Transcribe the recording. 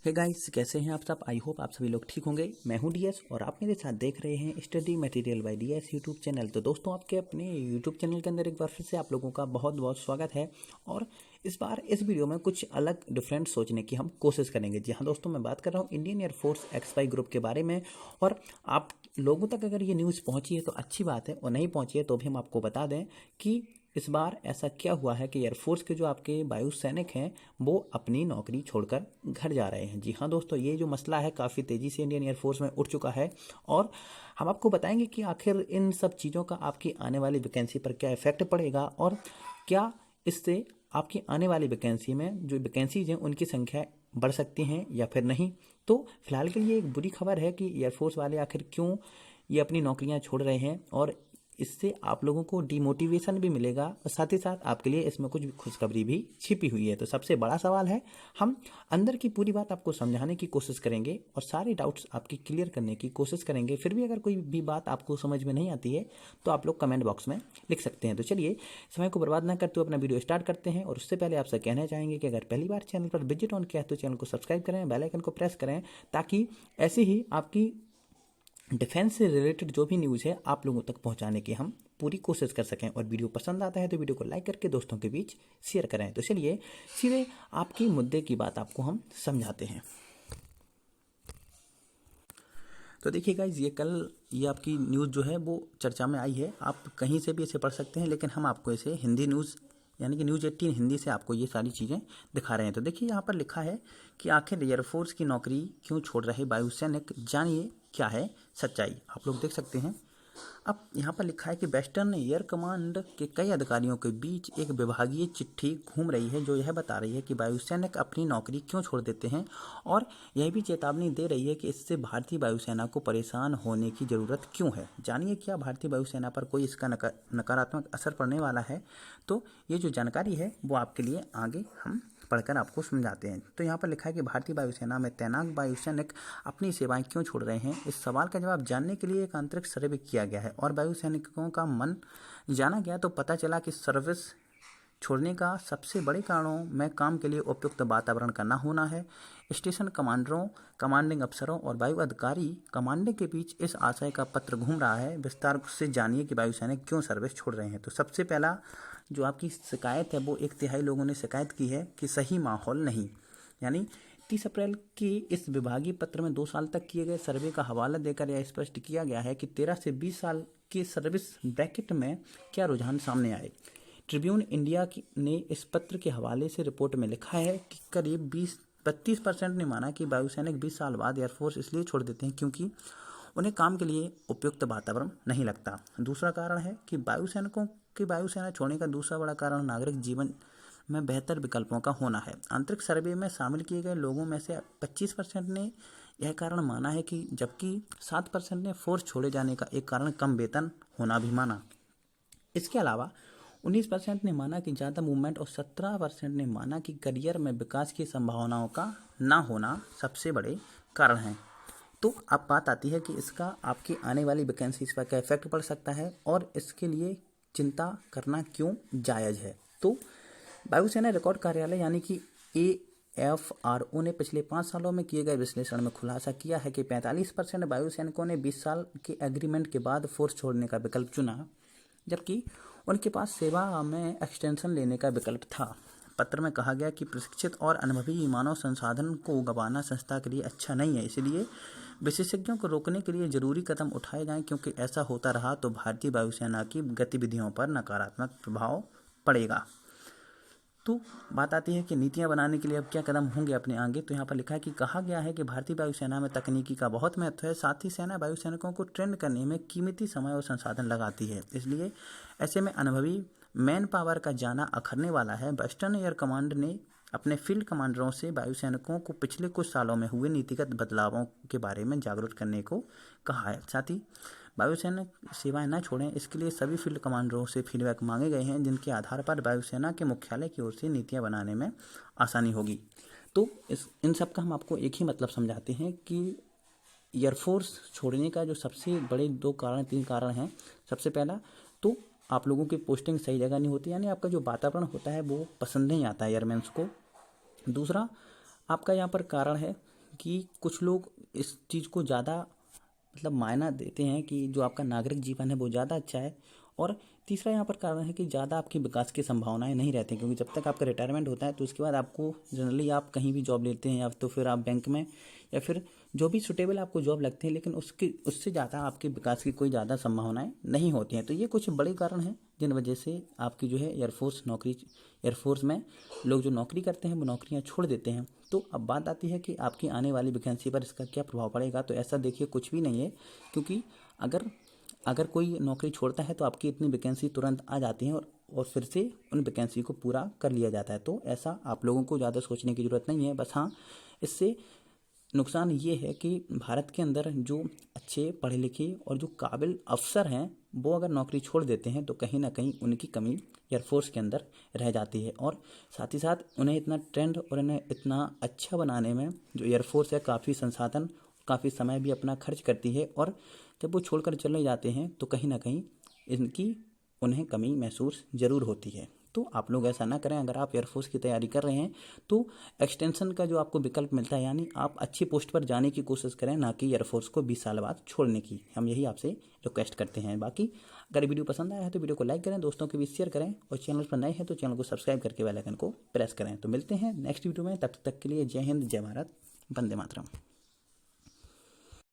Hey guys, कैसे हैं आप सब। आई होप आप सभी लोग ठीक होंगे। मैं हूं डीएस और आप मेरे साथ देख रहे हैं study material by DS YouTube channel. तो दोस्तों, आपके अपने यूट्यूब चैनल के अंदर एक बार फिर से आप लोगों का बहुत बहुत स्वागत है। और इस बार इस वीडियो में कुछ अलग डिफरेंट सोचने की हम कोशिश करेंगे। जी हाँ दोस्तों, मैं बात कर रहा हूँ इंडियन एयरफोर्स एक्सपाई ग्रुप के बारे में। और आप लोगों तक अगर ये न्यूज़ पहुँची है तो अच्छी बात है, और नहीं पहुँची है तो भी हम आपको बता दें कि इस बार ऐसा क्या हुआ है कि एयरफोर्स के जो आपके वायु सैनिक हैं वो अपनी नौकरी छोड़कर घर जा रहे हैं। जी हाँ दोस्तों, ये जो मसला है काफ़ी तेज़ी से इंडियन एयरफोर्स में उठ चुका है। और हम आपको बताएंगे कि आखिर इन सब चीज़ों का आपकी आने वाली वैकेंसी पर क्या इफेक्ट पड़ेगा, और क्या इससे आपकी आने वाली वैकेंसी में जो वैकेंसीज हैं उनकी संख्या बढ़ सकती हैं या फिर नहीं। तो फिलहाल के लिए एक बुरी खबर है कि एयरफोर्स वाले आखिर क्यों ये अपनी नौकरियां छोड़ रहे हैं, और इससे आप लोगों को डिमोटिवेशन भी मिलेगा, और साथ ही साथ आपके लिए इसमें कुछ खुशखबरी भी छिपी हुई है। तो सबसे बड़ा सवाल है, हम अंदर की पूरी बात आपको समझाने की कोशिश करेंगे और सारे डाउट्स आपकी क्लियर करने की कोशिश करेंगे। फिर भी अगर कोई भी बात आपको समझ में नहीं आती है तो आप लोग कमेंट बॉक्स में लिख सकते हैं। तो चलिए, समय को बर्बाद ना करते हुए अपना वीडियो स्टार्ट करते हैं। और उससे पहले आपसे कहना चाहेंगे कि अगर पहली बार चैनल पर विजिट ऑन किया है तो चैनल को सब्सक्राइब करें, बेल आइकन को प्रेस करें, ताकि ऐसे ही आपकी डिफेंस से रिलेटेड जो भी न्यूज़ है आप लोगों तक पहुंचाने की हम पूरी कोशिश कर सकें। और वीडियो पसंद आता है तो वीडियो को लाइक करके दोस्तों के बीच शेयर करें। तो चलिए सीधे आपकी मुद्दे की बात आपको हम समझाते हैं। तो देखिए गाइज, ये आपकी न्यूज़ जो है वो चर्चा में आई है। आप कहीं से भी इसे पढ़ सकते हैं, लेकिन हम आपको इसे हिंदी न्यूज़ यानी कि न्यूज़ 18 हिंदी से आपको ये सारी चीज़ें दिखा रहे हैं। तो देखिए, यहाँ पर लिखा है कि आखिर एयरफोर्स की नौकरी क्यों छोड़ रहे वायुसैनिक, जानिए क्या है सच्चाई। आप लोग देख सकते हैं। अब यहाँ पर लिखा है कि वेस्टर्न एयर कमांड के कई अधिकारियों के बीच एक विभागीय चिट्ठी घूम रही है जो यह बता रही है कि वायुसैनिक अपनी नौकरी क्यों छोड़ देते हैं, और यह भी चेतावनी दे रही है कि इससे भारतीय वायुसेना को परेशान होने की ज़रूरत क्यों है। जानिए क्या भारतीय वायुसेना पर कोई इसका नकारात्मक असर पड़ने वाला है। तो ये जो जानकारी है वो आपके लिए आगे हम पढ़कर आपको समझाते हैं। तो यहाँ पर लिखा है कि भारतीय वायुसेना में तैनात वायुसैनिक अपनी सेवाएं क्यों छोड़ रहे हैं। इस सवाल का जवाब जानने के लिए एक आंतरिक सर्वे किया गया है और वायुसैनिकों का मन जाना गया। तो पता चला कि सर्विस छोड़ने का सबसे बड़े कारणों में काम के लिए उपयुक्त वातावरण का न होना है। स्टेशन कमांडरों, कमांडिंग अफसरों और वायु अधिकारी कमांडिंग के बीच इस आशय का पत्र घूम रहा है। विस्तार से जानिए कि वायुसैनिक क्यों सर्विस छोड़ रहे हैं। तो सबसे पहला जो आपकी शिकायत है वो 1/3 लोगों ने शिकायत की है कि सही माहौल नहीं। यानी 30 अप्रैल की इस विभागीय पत्र में 2 साल तक किए गए सर्वे का हवाला देकर यह स्पष्ट किया गया है कि 13 से 20 साल की सर्विस ब्रैकेट में क्या रुझान सामने आए। ट्रिब्यून इंडिया ने इस पत्र के हवाले से रिपोर्ट में लिखा है कि करीब 32% ने माना कि वायुसैनिक 20 साल बाद एयरफोर्स इसलिए छोड़ देते हैं क्योंकि उन्हें काम के लिए उपयुक्त वातावरण नहीं लगता। दूसरा कारण है कि वायुसैनिकों की वायुसेना छोड़ने का दूसरा बड़ा कारण नागरिक जीवन में बेहतर विकल्पों का होना है। आंतरिक सर्वे में शामिल किए गए लोगों में से 25% ने यह कारण माना है, कि जबकि 7% ने फोर्स छोड़े जाने का एक कारण कम वेतन होना भी माना। इसके अलावा 19% ने माना कि ज़्यादा मूवमेंट और 17% ने माना कि करियर में विकास की संभावनाओं का ना होना सबसे बड़े कारण हैं। तो अब बात आती है कि इसका आपकी आने वाली वैकेंसीज पर क्या इफेक्ट पड़ सकता है, और इसके लिए चिंता करना क्यों जायज़ है। तो वायुसेना रिकॉर्ड कार्यालय यानी कि AFRO ने पिछले 5 सालों में किए गए विश्लेषण में खुलासा किया है कि 45% वायुसैनिकों ने 20 साल के एग्रीमेंट के बाद फोर्स छोड़ने का विकल्प चुना, जबकि उनके पास सेवा में एक्सटेंशन लेने का विकल्प था। पत्र में कहा गया कि प्रशिक्षित और अनुभवी मानव संसाधन को गंवाना संस्था के लिए अच्छा नहीं है, इसलिए विशेषज्ञों को रोकने के लिए जरूरी कदम उठाए जाएं, क्योंकि ऐसा होता रहा तो भारतीय वायुसेना की गतिविधियों पर नकारात्मक प्रभाव पड़ेगा। तो बात आती है कि नीतियां बनाने के लिए अब क्या कदम होंगे अपने आगे। तो यहाँ पर लिखा है कि कहा गया है कि भारतीय वायुसेना में तकनीकी का बहुत महत्व है, साथ ही सेना वायुसैनिकों को ट्रेन करने में कीमती समय और संसाधन लगाती है, इसलिए ऐसे में अनुभवी मैन पावर का जाना अखरने वाला है। वेस्टर्न एयर कमांड ने अपने फील्ड कमांडरों से वायुसैनिकों को पिछले कुछ सालों में हुए नीतिगत बदलावों के बारे में जागरूक करने को कहा है। साथ ही वायुसैनिक सेवाएं न छोड़ें, इसके लिए सभी फील्ड कमांडरों से फीडबैक मांगे गए हैं, जिनके आधार पर वायुसेना के मुख्यालय की ओर से नीतियां बनाने में आसानी होगी। तो इन सब का हम आपको एक ही मतलब समझाते हैं कि एयरफोर्स छोड़ने का जो सबसे बड़े 3 कारण हैं। सबसे पहला तो आप लोगों की पोस्टिंग सही जगह नहीं होती, यानी आपका जो वातावरण होता है वो पसंद नहीं आता है एयरमैन्स को। दूसरा आपका यहाँ पर कारण है कि कुछ लोग इस चीज़ को ज़्यादा मतलब मायना देते हैं कि जो आपका नागरिक जीवन है वो ज़्यादा अच्छा है। और तीसरा यहाँ पर कारण है कि ज़्यादा आपकी विकास की संभावनाएं नहीं रहती, क्योंकि जब तक आपका रिटायरमेंट होता है तो उसके बाद आपको जनरली आप कहीं भी जॉब लेते हैं या तो फिर आप बैंक में या फिर जो भी सुटेबल आपको जॉब लगती है, लेकिन उससे ज़्यादा आपके विकास की कोई ज़्यादा संभावनाएं नहीं होती हैं। तो ये कुछ बड़े कारण हैं जिन वजह से आपकी जो है एयरफोर्स में लोग जो नौकरी करते हैं वो नौकरियां छोड़ देते हैं। तो अब बात आती है कि आपकी आने वाली वैकेंसी पर इसका क्या प्रभाव पड़ेगा। तो ऐसा देखिए कुछ भी नहीं है, क्योंकि अगर कोई नौकरी छोड़ता है तो आपकी इतनी वैकेंसी तुरंत आ जाती है और फिर से उन वैकेंसी को पूरा कर लिया जाता है। तो ऐसा आप लोगों को ज़्यादा सोचने की ज़रूरत नहीं है। बस हाँ, इससे नुकसान ये है कि भारत के अंदर जो अच्छे पढ़े लिखे और जो काबिल अफसर हैं वो अगर नौकरी छोड़ देते हैं तो कहीं ना कहीं उनकी कमी एयरफोर्स के अंदर रह जाती है। और साथ ही साथ उन्हें इतना ट्रेंड और इन्हें इतना अच्छा बनाने में जो एयरफोर्स है काफ़ी संसाधन, काफ़ी समय भी अपना खर्च करती है। और जब वो छोड़कर चले जाते हैं तो कहीं ना कहीं इनकी उन्हें कमी महसूस ज़रूर होती है। तो आप लोग ऐसा ना करें। अगर आप एयरफोर्स की तैयारी कर रहे हैं तो एक्सटेंशन का जो आपको विकल्प मिलता है, यानी आप अच्छी पोस्ट पर जाने की कोशिश करें, ना कि एयरफोर्स को 20 साल बाद छोड़ने की। हम यही आपसे रिक्वेस्ट करते हैं। बाकी अगर वीडियो पसंद आया है तो वीडियो को लाइक करें, दोस्तों के बीच शेयर करें, और चैनल पर नए हैं तो चैनल को सब्सक्राइब करके बेल आइकन को प्रेस करें। तो मिलते हैं नेक्स्ट वीडियो में, तब तक के लिए जय हिंद, जय भारत, वंदे मातरम।